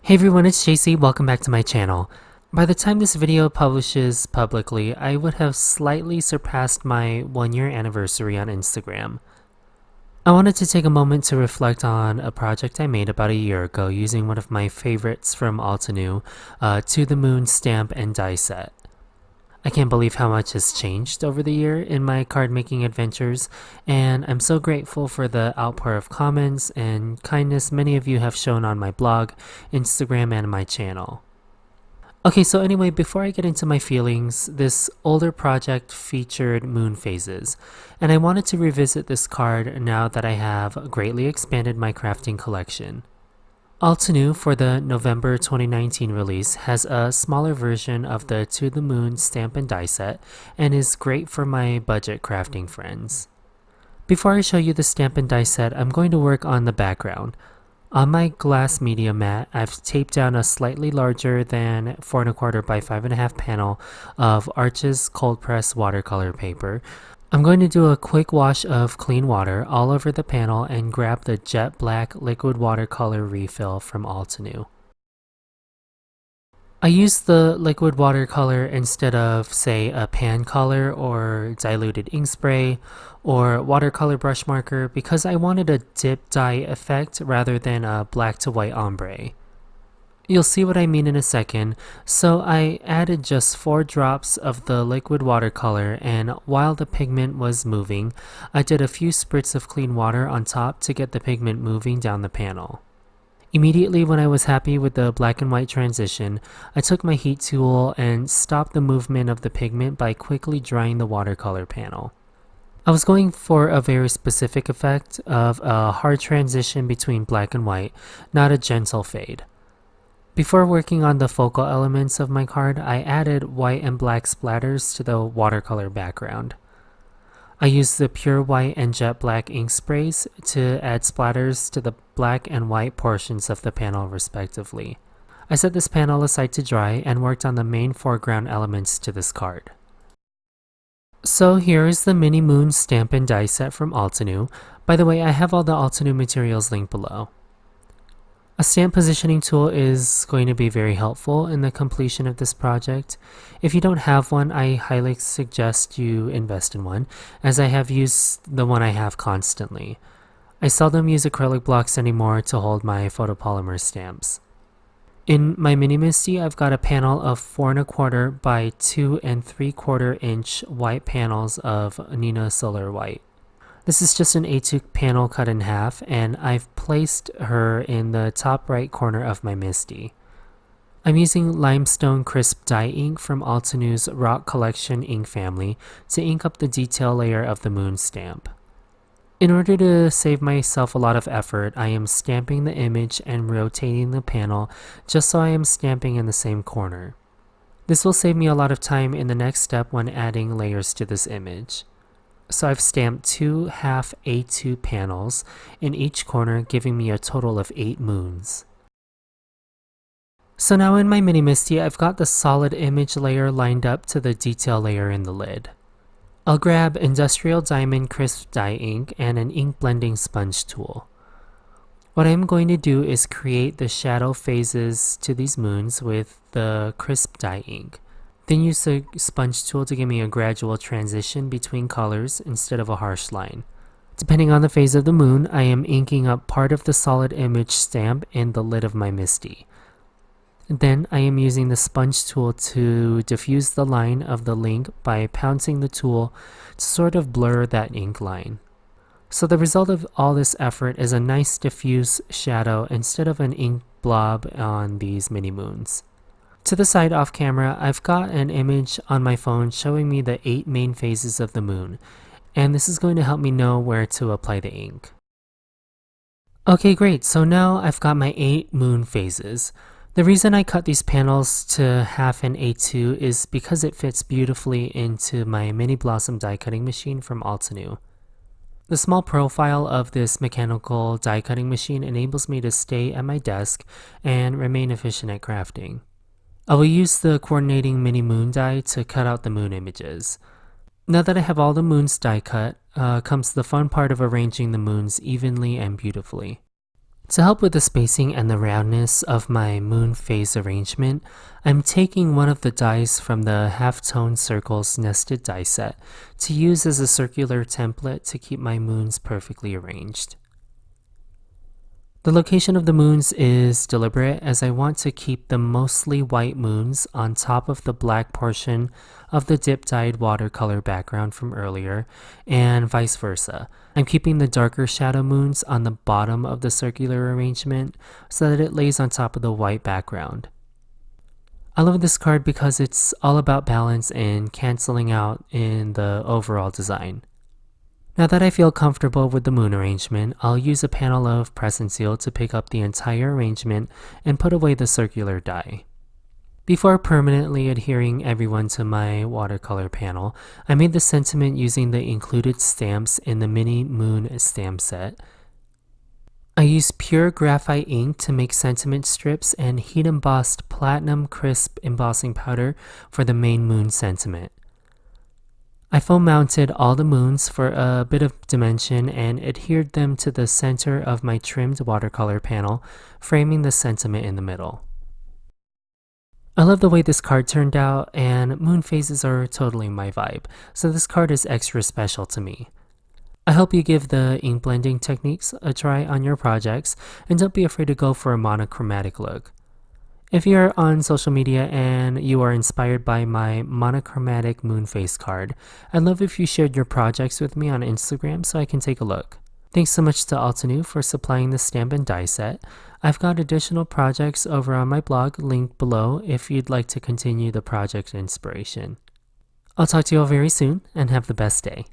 Hey everyone, it's JC. Welcome back to my channel. By the time this video publishes publicly, I would have slightly surpassed my 1-year anniversary on Instagram. I wanted to take a moment to reflect on a project I made about a year ago using one of my favorites from Altenew, To the Moon stamp and die set. I can't believe how much has changed over the year in my card making adventures, and I'm so grateful for the outpour of comments and kindness many of you have shown on my blog, Instagram, and my channel. Okay, so anyway, before I get into my feelings, this older project featured moon phases, and I wanted to revisit this card now that I have greatly expanded my crafting collection. Altenew, for the November 2019 release, has a smaller version of the To the Moon stamp and die set and is great for my budget crafting friends. Before I show you the stamp and die set, I'm going to work on the background. On my glass media mat, I've taped down a slightly larger than 4 1/4 by 5.5 panel of Arches cold press watercolor paper. I'm going to do a quick wash of clean water all over the panel and grab the jet black liquid watercolor refill from Altenew. I use the liquid watercolor instead of, say, a pan color or diluted ink spray or watercolor brush marker because I wanted a dip dye effect rather than a black to white ombre. You'll see what I mean in a second. So I added just 4 drops of the liquid watercolor, and while the pigment was moving, I did a few spritz of clean water on top to get the pigment moving down the panel. Immediately when I was happy with the black and white transition, I took my heat tool and stopped the movement of the pigment by quickly drying the watercolor panel. I was going for a very specific effect of a hard transition between black and white, not a gentle fade. Before working on the focal elements of my card, I added white and black splatters to the watercolor background. I used the pure white and jet black ink sprays to add splatters to the black and white portions of the panel respectively. I set this panel aside to dry and worked on the main foreground elements to this card. So here is the mini moon stamp and die set from Altenew. By the way, I have all the Altenew materials linked below. A stamp positioning tool is going to be very helpful in the completion of this project. If you don't have one, I highly suggest you invest in one, as I have used the one I have constantly. I seldom use acrylic blocks anymore to hold my photopolymer stamps. In my mini MISTI, I've got a panel of 4 1/4 by 2 3/4 inch white panels of Nina Solar White. This is just an A2 panel cut in half, and I've placed her in the top right corner of my MISTI. I'm using limestone crisp dye ink from Altenew's Rock Collection ink family to ink up the detail layer of the moon stamp. In order to save myself a lot of effort, I am stamping the image and rotating the panel just so I am stamping in the same corner. This will save me a lot of time in the next step when adding layers to this image. So I've stamped 2 half A2 panels in each corner, giving me a total of 8 moons. So now in my mini MISTI, I've got the solid image layer lined up to the detail layer in the lid. I'll grab Industrial Diamond Crisp Dye Ink and an ink blending sponge tool. What I'm going to do is create the shadow phases to these moons with the crisp dye ink. Then use the sponge tool to give me a gradual transition between colors instead of a harsh line. Depending on the phase of the moon, I am inking up part of the solid image stamp in the lid of my MISTI. Then I am using the sponge tool to diffuse the line of the ink by pouncing the tool to sort of blur that ink line. So the result of all this effort is a nice diffuse shadow instead of an ink blob on these mini moons. To the side off camera, I've got an image on my phone showing me the 8 main phases of the moon, and this is going to help me know where to apply the ink. Okay, great, so now I've got my 8 moon phases. The reason I cut these panels to half an A2 is because it fits beautifully into my mini blossom die cutting machine from Altenew. The small profile of this mechanical die cutting machine enables me to stay at my desk and remain efficient at crafting. I will use the coordinating mini moon die to cut out the moon images. Now that I have all the moons die cut, comes the fun part of arranging the moons evenly and beautifully. To help with the spacing and the roundness of my moon phase arrangement, I'm taking one of the dies from the halftone circles nested die set to use as a circular template to keep my moons perfectly arranged. The location of the moons is deliberate as I want to keep the mostly white moons on top of the black portion of the dip-dyed watercolor background from earlier, and vice versa. I'm keeping the darker shadow moons on the bottom of the circular arrangement so that it lays on top of the white background. I love this card because it's all about balance and canceling out in the overall design. Now that I feel comfortable with the moon arrangement, I'll use a panel of press and seal to pick up the entire arrangement and put away the circular die. Before permanently adhering everyone to my watercolor panel, I made the sentiment using the included stamps in the mini moon stamp set. I used pure graphite ink to make sentiment strips and heat embossed platinum crisp embossing powder for the main moon sentiment. I foam mounted all the moons for a bit of dimension and adhered them to the center of my trimmed watercolor panel, framing the sentiment in the middle. I love the way this card turned out, and moon phases are totally my vibe, so this card is extra special to me. I hope you give the ink blending techniques a try on your projects, and don't be afraid to go for a monochromatic look. If you're on social media and you are inspired by my monochromatic moon phase card, I'd love if you shared your projects with me on Instagram so I can take a look. Thanks so much to Altenew for supplying the stamp and die set. I've got additional projects over on my blog linked below if you'd like to continue the project inspiration. I'll talk to you all very soon and have the best day.